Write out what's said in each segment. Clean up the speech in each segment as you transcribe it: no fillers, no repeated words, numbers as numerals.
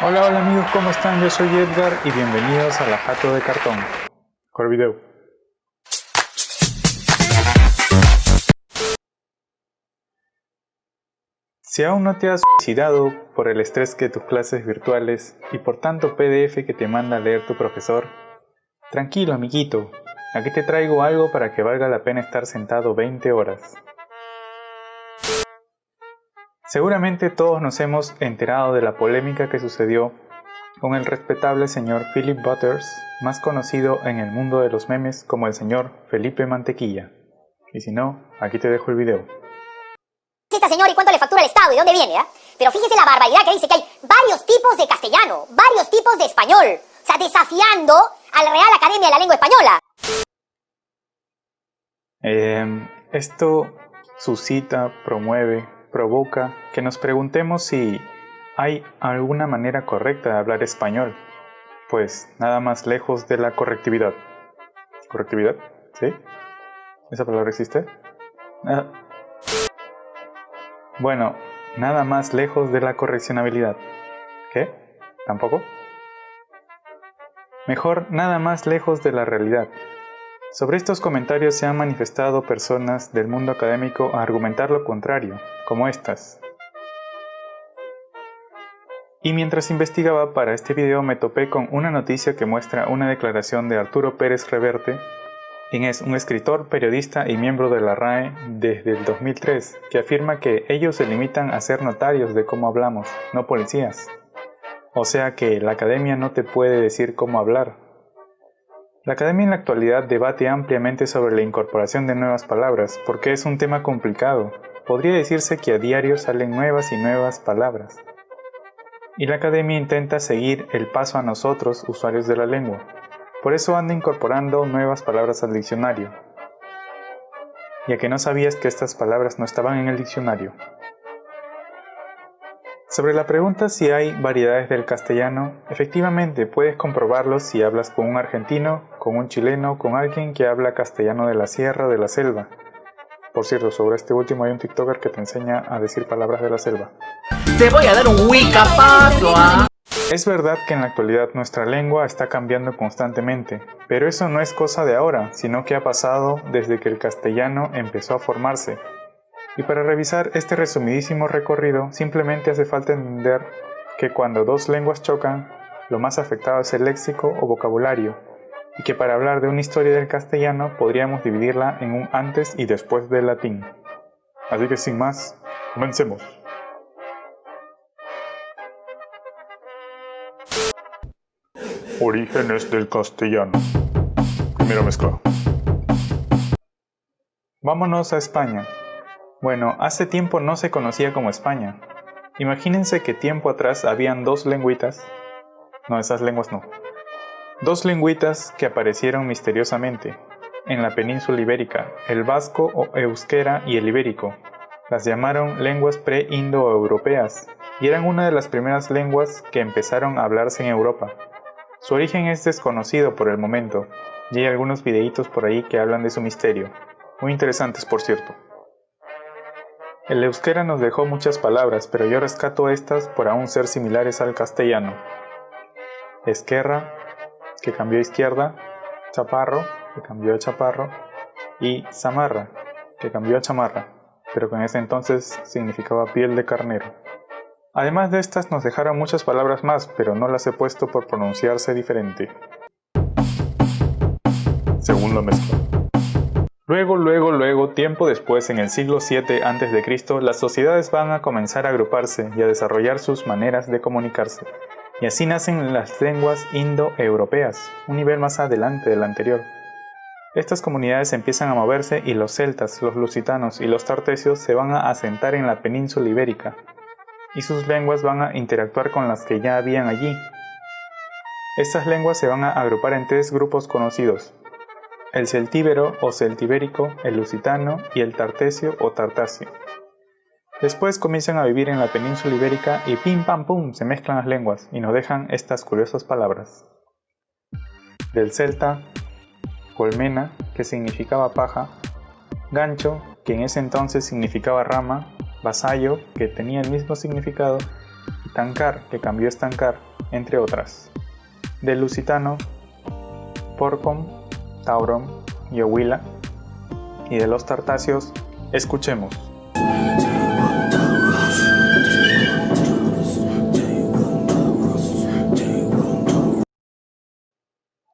Hola, hola amigos, ¿cómo están? Yo soy Edgar y bienvenidos a La Jato de Cartón. Con video. Si aún no te has suicidado por el estrés de tus clases virtuales y por tanto PDF que te manda a leer tu profesor, tranquilo amiguito, aquí te traigo algo para que valga la pena estar sentado 20 horas. Seguramente todos nos hemos enterado de la polémica que sucedió con el respetable señor Philip Butters, más conocido en el mundo de los memes como el señor Felipe Mantequilla. Y si no, aquí te dejo el video. Esta señora y cuánto le factura al Estado y de dónde viene, ¿ah? Pero fíjese la barbaridad que dice que hay varios tipos de castellano, varios tipos de español. O sea, desafiando a la Real Academia de la Lengua Española. Esto suscita, provoca que nos preguntemos si hay alguna manera correcta de hablar español. Pues nada más lejos de la correctividad. ¿Correctividad? ¿Sí? ¿Esa palabra existe? Bueno, nada más lejos de la correccionabilidad. ¿Qué? ¿Tampoco? Mejor, nada más lejos de la realidad. Sobre estos comentarios se han manifestado personas del mundo académico a argumentar lo contrario, como estas. Y mientras investigaba para este video me topé con una noticia que muestra una declaración de Arturo Pérez Reverte, quien es un escritor, periodista y miembro de la RAE desde el 2003, que afirma que ellos se limitan a ser notarios de cómo hablamos, no policías. O sea que la academia no te puede decir cómo hablar. La academia en la actualidad debate ampliamente sobre la incorporación de nuevas palabras, porque es un tema complicado. Podría decirse que a diario salen nuevas y nuevas palabras. Y la academia intenta seguir el paso a nosotros, usuarios de la lengua. Por eso anda incorporando nuevas palabras al diccionario. Ya que no sabías que estas palabras no estaban en el diccionario. Sobre la pregunta si hay variedades del castellano, efectivamente puedes comprobarlo si hablas con un argentino, con un chileno, con alguien que habla castellano de la sierra o de la selva. Por cierto, sobre este último hay un TikToker que te enseña a decir palabras de la selva. Te voy a dar un wicapazo, ¿ah? Es verdad que en la actualidad nuestra lengua está cambiando constantemente, pero eso no es cosa de ahora, sino que ha pasado desde que el castellano empezó a formarse. Y para revisar este resumidísimo recorrido, simplemente hace falta entender que cuando dos lenguas chocan, lo más afectado es el léxico o vocabulario, y que para hablar de una historia del castellano podríamos dividirla en un antes y después del latín. Así que sin más, comencemos. Orígenes del castellano. Primera mezcla. Vámonos a España. Bueno, hace tiempo no se conocía como España. Imagínense que tiempo atrás habían dos lengüitas. No, esas lenguas no. Dos lengüitas que aparecieron misteriosamente en la península ibérica, el vasco o euskera y el ibérico. Las llamaron lenguas pre-indoeuropeas y eran una de las primeras lenguas que empezaron a hablarse en Europa. Su origen es desconocido por el momento, y hay algunos videitos por ahí que hablan de su misterio, muy interesantes por cierto. El euskera nos dejó muchas palabras, pero yo rescato estas por aún ser similares al castellano. Esquerra, que cambió a izquierda, chaparro, que cambió a chaparro, y zamarra, que cambió a chamarra, pero que en ese entonces significaba piel de carnero. Además de estas nos dejaron muchas palabras más, pero no las he puesto por pronunciarse diferente. Segunda mezcla. Luego, tiempo después, en el siglo VII a.C., las sociedades van a comenzar a agruparse y a desarrollar sus maneras de comunicarse. Y así nacen las lenguas indoeuropeas, un nivel más adelante del anterior. Estas comunidades empiezan a moverse y los celtas, los lusitanos y los tartesios se van a asentar en la península ibérica. Y sus lenguas van a interactuar con las que ya habían allí. Estas lenguas se van a agrupar en tres grupos conocidos: el celtíbero o celtibérico, el lusitano y el tartesio o tartasio. Después comienzan a vivir en la península ibérica y pim pam pum se mezclan las lenguas y nos dejan estas curiosas palabras. Del celta, colmena, que significaba paja, gancho, que en ese entonces significaba rama, vasallo, que tenía el mismo significado, y tancar, que cambió a estancar, entre otras. Del lusitano, Porcom, Tauron y Ohuila, y de los tartasios, escuchemos.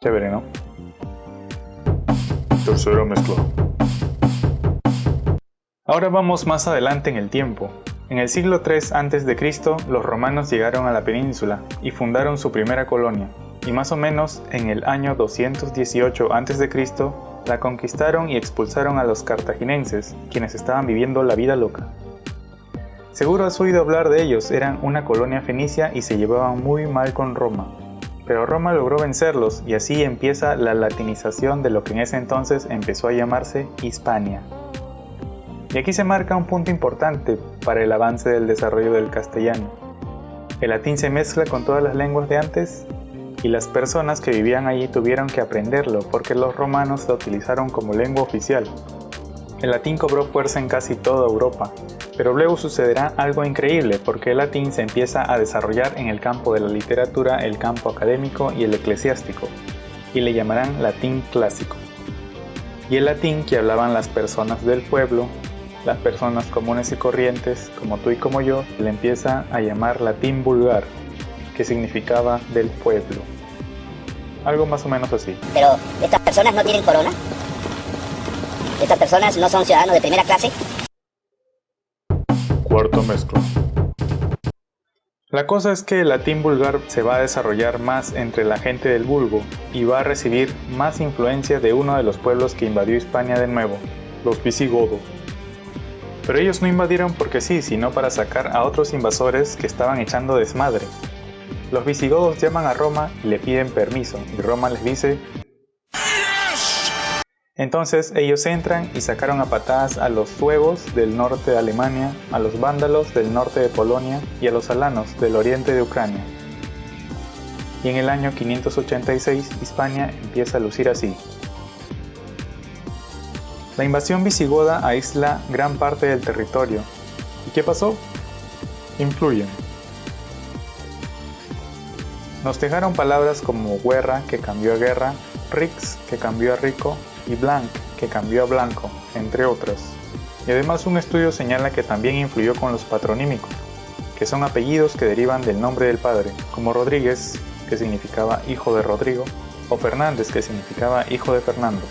Chévere, ¿no? Tercera mezcla. Ahora vamos más adelante en el tiempo. En el siglo III a.C., los romanos llegaron a la península y fundaron su primera colonia, y más o menos en el año 218 a.C. la conquistaron y expulsaron a los cartaginenses, quienes estaban viviendo la vida loca. Seguro has oído hablar de ellos, eran una colonia fenicia y se llevaban muy mal con Roma. Pero Roma logró vencerlos y así empieza la latinización de lo que en ese entonces empezó a llamarse Hispania. Y aquí se marca un punto importante para el avance del desarrollo del castellano. El latín se mezcla con todas las lenguas de antes y las personas que vivían allí tuvieron que aprenderlo porque los romanos lo utilizaron como lengua oficial. El latín cobró fuerza en casi toda Europa, pero luego sucederá algo increíble porque el latín se empieza a desarrollar en el campo de la literatura, el campo académico y el eclesiástico, y le llamarán latín clásico. Y el latín que hablaban las personas del pueblo, las personas comunes y corrientes, como tú y como yo, le empieza a llamar latín vulgar, que significaba del pueblo. Algo más o menos así. Pero, ¿estas personas no tienen corona? ¿Estas personas no son ciudadanos de primera clase? Cuarta mezcla. La cosa es que el latín vulgar se va a desarrollar más entre la gente del vulgo y va a recibir más influencia de uno de los pueblos que invadió Hispania de nuevo, los visigodos. Pero ellos no invadieron porque sí, sino para sacar a otros invasores que estaban echando desmadre. Los visigodos llaman a Roma y le piden permiso, y Roma les dice ¡yes! Entonces ellos entran y sacaron a patadas a los suevos del norte de Alemania, a los vándalos del norte de Polonia y a los alanos del oriente de Ucrania. Y en el año 586 Hispania empieza a lucir así. La invasión visigoda aísla gran parte del territorio. ¿Y qué pasó? Influyen. Nos dejaron palabras como guerra, que cambió a guerra, rix, que cambió a rico, y blanc, que cambió a blanco, entre otras. Y además un estudio señala que también influyó con los patronímicos, que son apellidos que derivan del nombre del padre, como Rodríguez, que significaba hijo de Rodrigo, o Fernández, que significaba hijo de Fernando.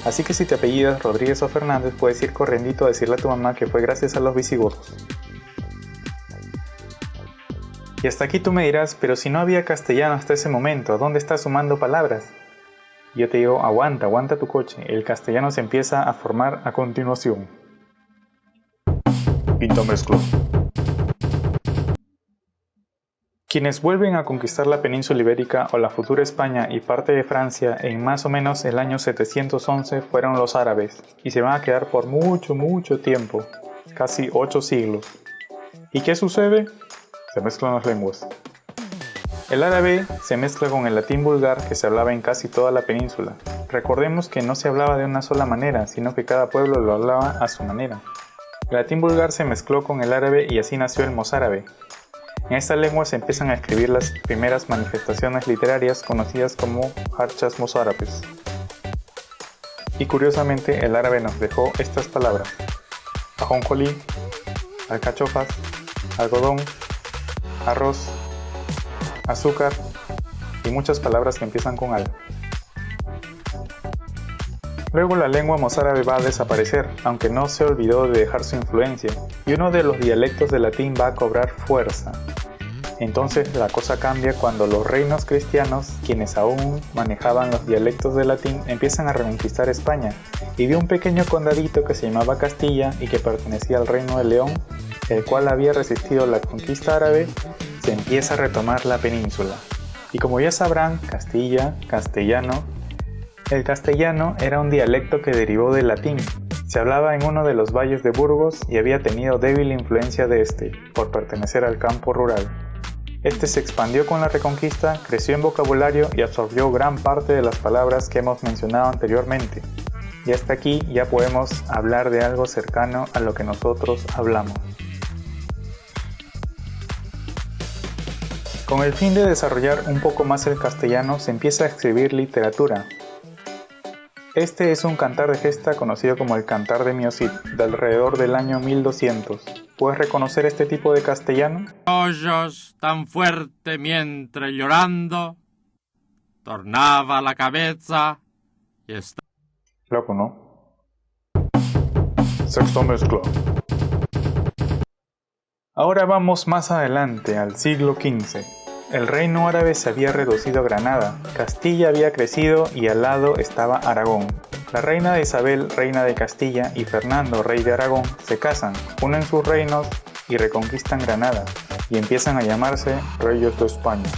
Así que si te apellidas Rodríguez o Fernández, puedes ir corriendito a decirle a tu mamá que fue gracias a los visigodos. Y hasta aquí tú me dirás, pero si no había castellano hasta ese momento, ¿dónde estás sumando palabras? Y yo te digo, aguanta tu coche, el castellano se empieza a formar a continuación. Quinta mezcla. Quienes vuelven a conquistar la península ibérica o la futura España y parte de Francia en más o menos el año 711 fueron los árabes, y se van a quedar por mucho tiempo, casi 8 siglos. ¿Y qué sucede? Se mezclan las lenguas. El árabe se mezcla con el latín vulgar que se hablaba en casi toda la península. Recordemos que no se hablaba de una sola manera, sino que cada pueblo lo hablaba a su manera. El latín vulgar se mezcló con el árabe y así nació el mozárabe. En esta lengua se empiezan a escribir las primeras manifestaciones literarias conocidas como jarchas mozárabes. Y curiosamente el árabe nos dejó estas palabras: ajonjolí, alcachofas, algodón, arroz, azúcar y muchas palabras que empiezan con al. Luego la lengua mozárabe va a desaparecer, aunque no se olvidó de dejar su influencia, y uno de los dialectos del latín va a cobrar fuerza. Entonces la cosa cambia cuando los reinos cristianos, quienes aún manejaban los dialectos del latín, empiezan a reconquistar España, y de un pequeño condadito que se llamaba Castilla y que pertenecía al reino de León, el cual había resistido la conquista árabe, se empieza a retomar la península. Y como ya sabrán, Castilla, castellano. El castellano era un dialecto que derivó del latín. Se hablaba en uno de los valles de Burgos y había tenido débil influencia de este, por pertenecer al campo rural. Este se expandió con la Reconquista, creció en vocabulario y absorbió gran parte de las palabras que hemos mencionado anteriormente. Y hasta aquí ya podemos hablar de algo cercano a lo que nosotros hablamos. Con el fin de desarrollar un poco más el castellano se empieza a escribir literatura. Este es un cantar de gesta conocido como el Cantar de Miocid, de alrededor del año 1200. ¿Puedes reconocer este tipo de castellano? Hoyos tan fuerte mientras llorando, tornaba la cabeza y estaba... Loco, ¿no? Sexto mezcla. Ahora vamos más adelante, al siglo XV. El reino árabe se había reducido a Granada, Castilla había crecido y al lado estaba Aragón. La reina de Isabel, reina de Castilla, y Fernando, rey de Aragón, se casan, unen sus reinos y reconquistan Granada, y empiezan a llamarse Reyes de España.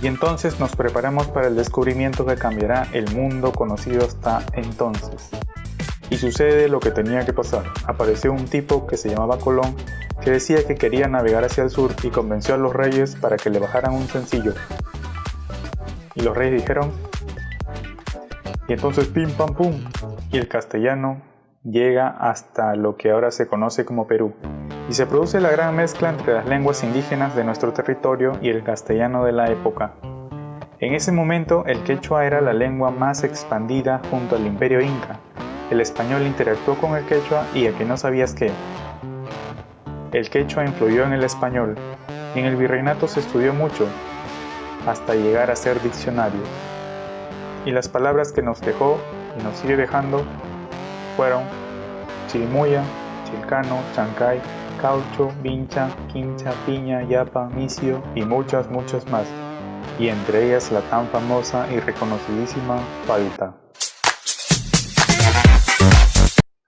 Y entonces nos preparamos para el descubrimiento que cambiará el mundo conocido hasta entonces. Y sucede lo que tenía que pasar. Apareció un tipo que se llamaba Colón, que decía que quería navegar hacia el sur y convenció a los reyes para que le bajaran un sencillo. Y los reyes dijeron, y entonces pim pam pum, y el castellano llega hasta lo que ahora se conoce como Perú. Y se produce la gran mezcla entre las lenguas indígenas de nuestro territorio y el castellano de la época. En ese momento el quechua era la lengua más expandida junto al imperio inca. El español interactuó con el quechua y a que no sabías qué. El quechua influyó en el español y en el virreinato se estudió mucho hasta llegar a ser diccionario. Y las palabras que nos dejó y nos sigue dejando fueron chirimuya, chilcano, chancay, caucho, vincha, quincha, piña, yapa, misio y muchas más. Y entre ellas la tan famosa y reconocidísima palta.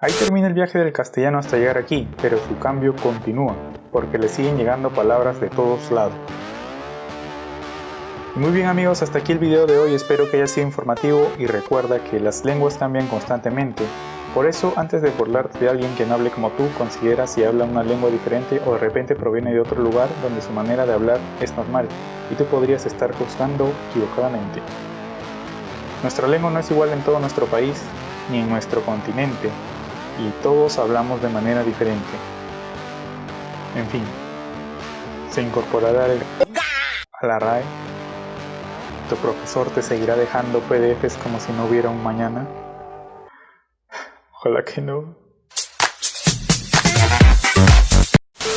Ahí termina el viaje del castellano hasta llegar aquí, pero su cambio continúa, porque le siguen llegando palabras de todos lados. Y muy bien amigos, hasta aquí el video de hoy, espero que haya sido informativo y recuerda que las lenguas cambian constantemente. Por eso, antes de burlarte de alguien que no hable como tú, considera si habla una lengua diferente o de repente proviene de otro lugar donde su manera de hablar es normal y tú podrías estar juzgando equivocadamente. Nuestra lengua no es igual en todo nuestro país ni en nuestro continente. Y todos hablamos de manera diferente. En fin, se incorporará a la RAE. Tu profesor te seguirá dejando PDFs como si no hubiera un mañana. Ojalá que no.